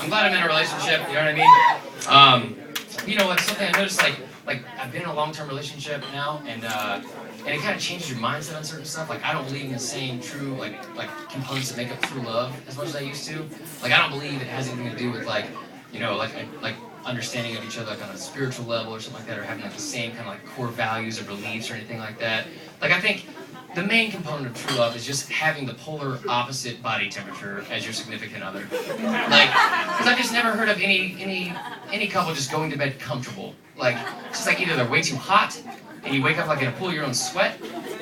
I'm glad I'm in a relationship. You know what I mean? You know, like something I noticed, like I've been in a long-term relationship now, and it kind of changes your mindset on certain stuff. Like I don't believe in the same true like components that make up true love as much as I used to. Like I don't believe it has anything to do with like, you know, like understanding of each other like on a spiritual level or something like that, or having like the same kind of like core values or beliefs or anything like that. Like I think the main component of true love is just having the polar opposite body temperature as your significant other. Like, because I've just never heard of any couple just going to bed comfortable. Like, it's just like either they're way too hot and you wake up like in a pool of your own sweat,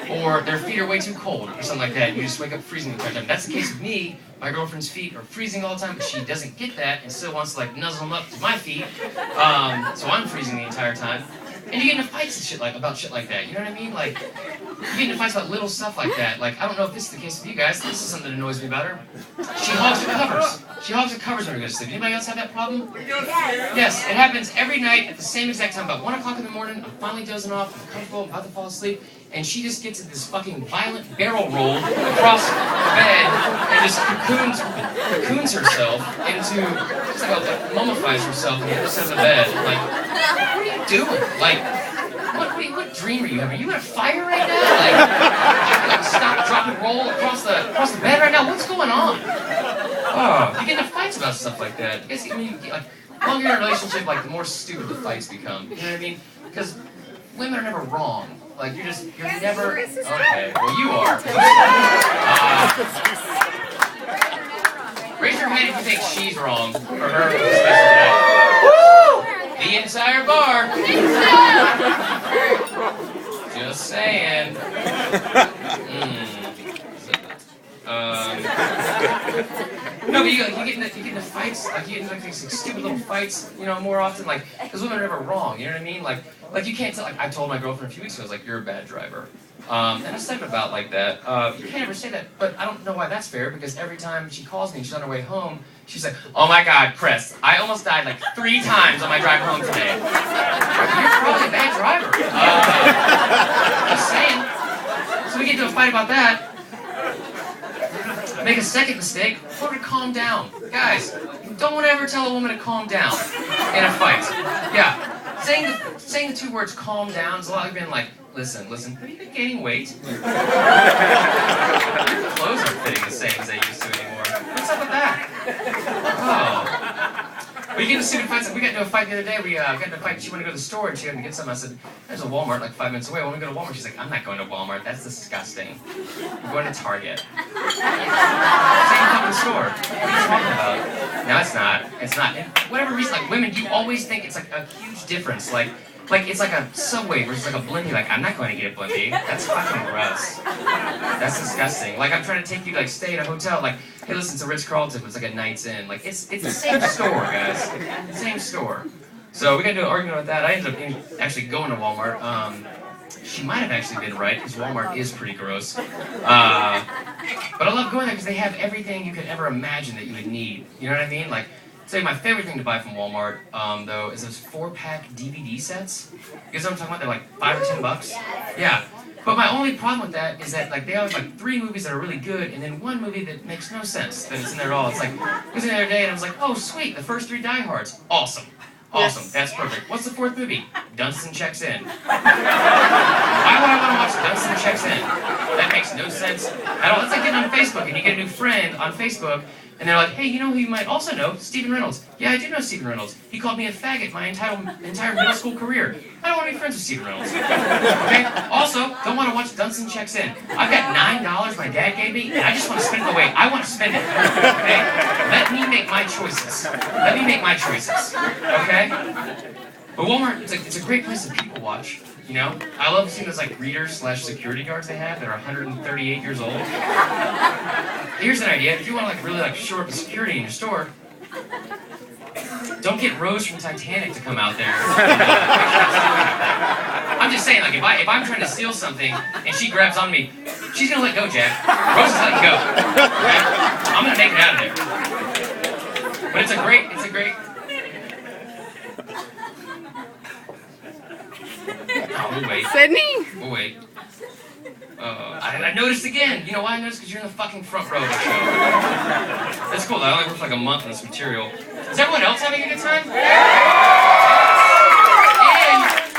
or their feet are way too cold or something like that. You just wake up freezing the entire time. That's the case with me. My girlfriend's feet are freezing all the time, but she doesn't get that and still wants to like nuzzle them up to my feet. So I'm freezing the entire time. And you get into fights and shit about shit like that. You know what I mean? Like, you get into fights about little stuff like that. Like, I don't know if this is the case with you guys. This is something that annoys me about her. She hogs the covers. She hogs the covers when we go to sleep. Anybody else have that problem? Yes, it happens every night at the same exact time. About 1 o'clock in the morning, I'm finally dozing off, I'm comfortable, I'm about to fall asleep, and she just gets in this fucking violent barrel roll across the bed and just cocoons herself into, just like mummifies herself on the other side of the bed. Like, what are you doing? Like, what dream are you having? Are you in a fire right now? Like stop, drop, and roll across the bed right now? What's going on? Oh, you get into fights about stuff like that. I guess, I mean, like, the longer you're in a relationship, like, the more stupid the fights become. You know what I mean? Because women are never wrong. Like, you're never... Okay, well, you are. Raise your hand if you think she's wrong, or her, especially. Woo! The entire bar. Just saying. No, but you get into fights, like you get into like these like, stupid little fights, you know, more often, like, because women are never wrong, you know what I mean? Like you can't tell, like, I told my girlfriend a few weeks ago, I was like, you're a bad driver. And I said about like that. You can't ever say that, but I don't know why that's fair, because every time she calls me and she's on her way home, she's like, oh my God, Chris, I almost died like 3 times on my drive home today. You're probably a bad driver. Just saying. So we get into a fight about that. Make a second mistake, tell her to calm down. Guys, don't ever tell a woman to calm down in a fight. Yeah, saying the 2 words calm down is a lot of being like, listen, have you been gaining weight? Your clothes aren't fitting the same as they used to anymore. What's up with that? Oh. We get into stupid fights. We got into a fight the other day. We got into a fight. She wanted to go to the store and she had to get something. I said, there's a Walmart like 5 minutes away. When we go to Walmart, she's like, I'm not going to Walmart. That's disgusting. I'm going to Target. Same fucking store. What are you talking about? No, it's not. It's not. And whatever reason, like women, you always think it's like a huge difference. Like it's like a Subway versus like a Blimpie. Like, I'm not going to get a Blimpie. That's fucking gross. That's disgusting. Like, I'm trying to take you to like stay at a hotel. Like, hey, listen, it's a Ritz-Carlton, but it's like a Night's Inn. Like, it's the same store, guys. Same store. So we got into an argument with that. I ended up actually going to Walmart. She might have actually been right, because Walmart is pretty gross. But I love going there because they have everything you could ever imagine that you would need. You know what I mean? Like, say my favorite thing to buy from Walmart, though, is those 4-pack DVD sets. You guys know what I'm talking about? They're like $5 or $10. Yeah. But my only problem with that is that like they always like 3 movies that are really good, and then 1 movie that makes no sense that it's in there at all. It's like, it was in there the other day, and I was like, oh sweet, the first 3 Die Hards, awesome. Awesome, yes. That's perfect. What's the 4th movie? Dunstan Checks In. Why would I want to watch Dunstan Checks In? That makes no sense at all. It's like getting on Facebook and you get a new friend on Facebook and they're like, hey, you know who you might also know? Stephen Reynolds. Yeah, I do know Stephen Reynolds. He called me a faggot my entire middle school career. I don't want to be friends with Stephen Reynolds. Okay? Also, don't want to watch Dunstan Checks In. I've got $9 my dad gave me and I just want to spend it the way I want to spend it. Okay? Let me make my choices. Let me make my choices. Okay? But Walmart, it's a great place to people watch. You know, I love seeing those like greeters/security guards they have that are 138 years old. Here's an idea: if you want to like really like shore up the security in your store, don't get Rose from Titanic to come out there. I'm just saying, like if I'm trying to steal something and she grabs on me, she's gonna let go, Jack. Rose is letting go. Okay? I'm gonna make it out of there. But it's a great. Oh, we'll wait. Sydney? We'll wait. I noticed again. You know why I noticed? Because you're in the fucking front row of the show. That's cool. I only worked for like a month on this material. Is everyone else having a good time? And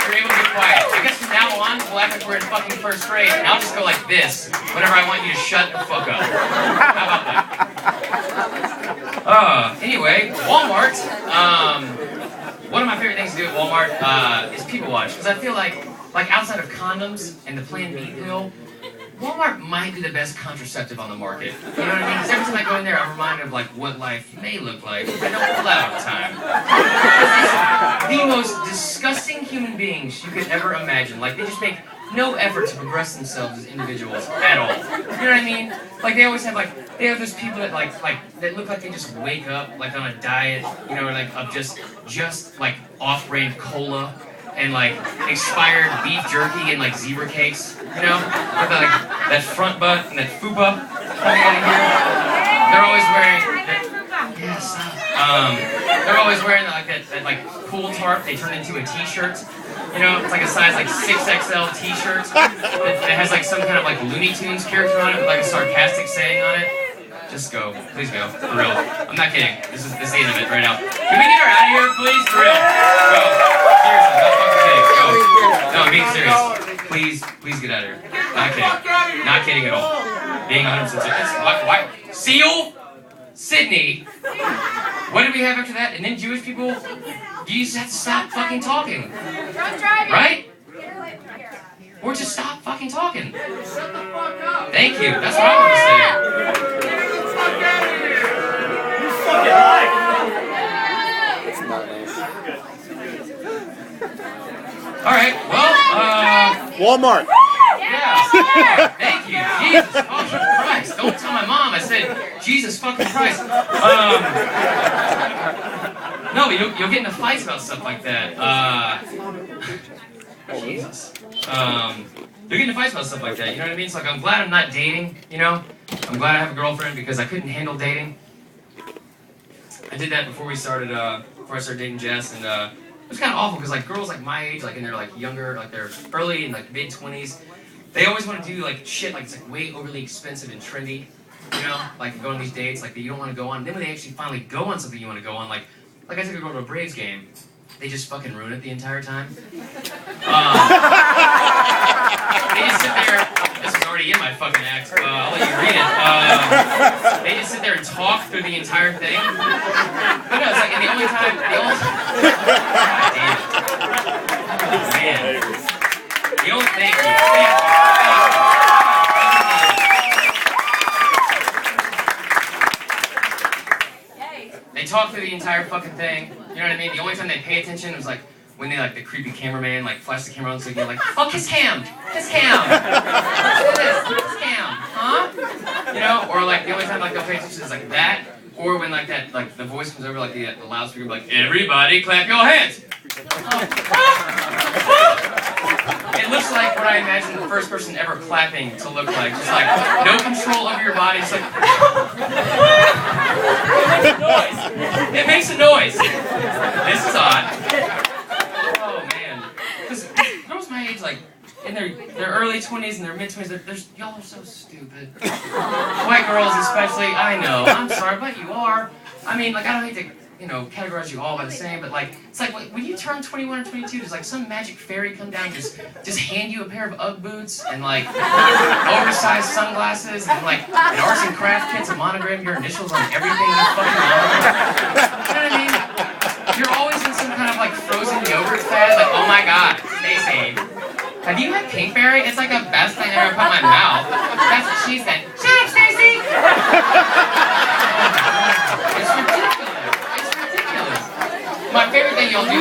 you're able to be quiet. I guess from now on, we'll act like we're in fucking first grade, and I'll just go like this whenever I want you to shut the fuck up. How about that? Anyway, Walmart. One of my favorite things to do at Walmart is people watch, because I feel like outside of condoms and the Plan B pill, Walmart might be the best contraceptive on the market. You know what I mean? Because every time I go in there, I'm reminded of like what life may look like if I don't pull out on time. The most disgusting human beings you could ever imagine. Like, they just make no effort to progress themselves as individuals at all. You know what I mean? Like, they always have they have those people that that look like they just wake up like on a diet, you know, like of just like off-brand cola and like expired beef jerky and like zebra cakes, you know, with like that front butt and that fupa coming out of here. They're always wearing they're always wearing like that like pool tarp they turn into a t-shirt. You know, it's like a size like 6XL t-shirt that has like some kind of like Looney Tunes character on it with like a sarcastic saying on it. Just go. Please go. For real. I'm not kidding. This is the end of it right now. Can we get her out of here, please? For real. Go. Seriously. Not fucking kidding. Go. No, I'm being serious. Please get out of here. Not kidding. Not kidding at all. Being 100% serious. Why? Seal? Sydney? What did we have after that? And then Jewish people? You just have to stop fucking talking. Right? Or just stop fucking talking. Thank you. That's what I want to say. Alright, well, Walmart. Yeah, thank you. Jesus fucking Christ. Don't tell my mom I said Jesus fucking Christ. No, you'll get into fights about stuff like that. Jesus. You're getting into fights about stuff like that, you know what I mean? It's like, I'm glad I'm not dating, you know? I'm glad I have a girlfriend because I couldn't handle dating. I did that before I started dating Jess, and it was kind of awful because like girls like my age, like and they're like younger, like they're early and like mid-20s, they always want to do like shit like it's like way overly expensive and trendy, you know? Like go on these dates like that you don't want to go on. Then when they actually finally go on something you want to go on, like I took a girl to a Braves game, they just fucking ruin it the entire time. They just sit there. This is already in my fucking act. I'll let you read it. They just sit there and talk through the entire thing. But no, it's like, and the only time, God damn it. Oh, man. The only, thank you. They talk through the entire fucking thing. You know what I mean? The only time they pay attention was like when they like the creepy cameraman like flash the camera on so you get like, oh, kiss Cam, kiss Cam, kiss Cam, huh? You know, or like the only time like they'll pay attention is like that, or when like that like the voice comes over like the loudspeaker like, everybody clap your hands. It looks like what I imagine the first person ever clapping to look like, just like no control over your body. It's like it makes a noise. This is odd. Oh man, because girls my age, like in their early 20s and their mid 20s, y'all are so stupid. White girls especially. I know. I'm sorry, but you are. I mean, like I don't hate to categorize you all by the same, but like it's like when you turn 21 or 22, does like some magic fairy come down and just hand you a pair of Ugg boots and like oversized sunglasses and like an arts and craft kit to monogram your initials on everything you fucking monogram? You know what I mean? You're always in some kind of like frozen yogurt fad, like, oh my god, Stacey, have you had Pinkberry? It's like the best thing I ever put in my mouth. That's what she said. Shut up, Stacey! It's ridiculous. My favorite thing y'all do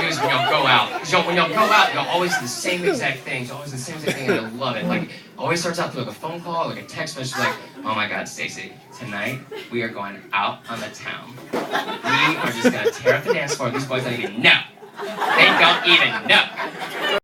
is when y'all go out. Because when y'all go out, y'all always do the same exact things. Y'all always do the same exact thing, and I love it. Like, always starts out through like a phone call, like a text message, like, oh my god, Stacey, tonight we are going out on the town. We are just gonna tear up the dance floor. These boys don't even know. They don't even know.